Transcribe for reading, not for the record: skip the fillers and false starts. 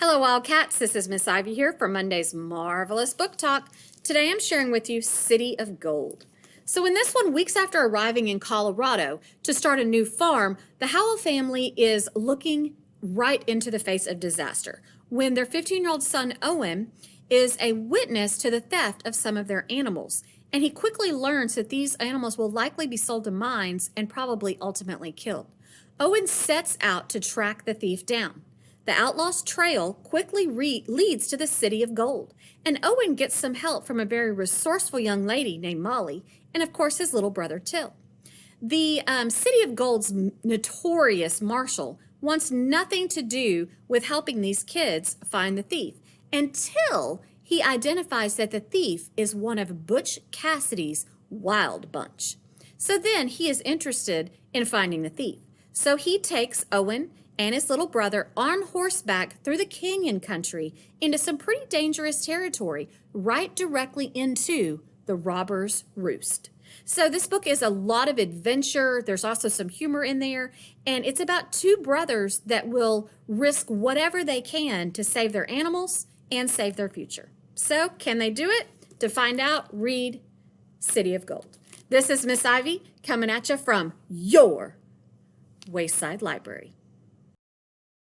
Hello Wildcats, this is Miss Ivy here for Monday's Marvelous Book Talk. Today I'm sharing with you City of Gold. So in this one, weeks after arriving in Colorado to start a new farm, the Howell family is looking right into the face of disaster when their 15-year-old son Owen is a witness to the theft of some of their animals. And he quickly learns that these animals will likely be sold to mines and probably ultimately killed. Owen sets out to track the thief down. The outlaw's trail quickly leads to the City of Gold, and Owen gets some help from a very resourceful young lady named Molly, and of course his little brother Till. The City of Gold's notorious marshal wants nothing to do with helping these kids find the thief until he identifies that the thief is one of Butch Cassidy's Wild Bunch. So then he is interested in finding the thief. So he takes Owen and his little brother on horseback through the canyon country into some pretty dangerous territory, right directly into the Robber's Roost. So this book is a lot of adventure. There's also some humor in there, and it's about two brothers that will risk whatever they can to save their animals and save their future. So can they do it? To find out, read City of Gold. This is Miss Ivy coming at you from your Wayside Library.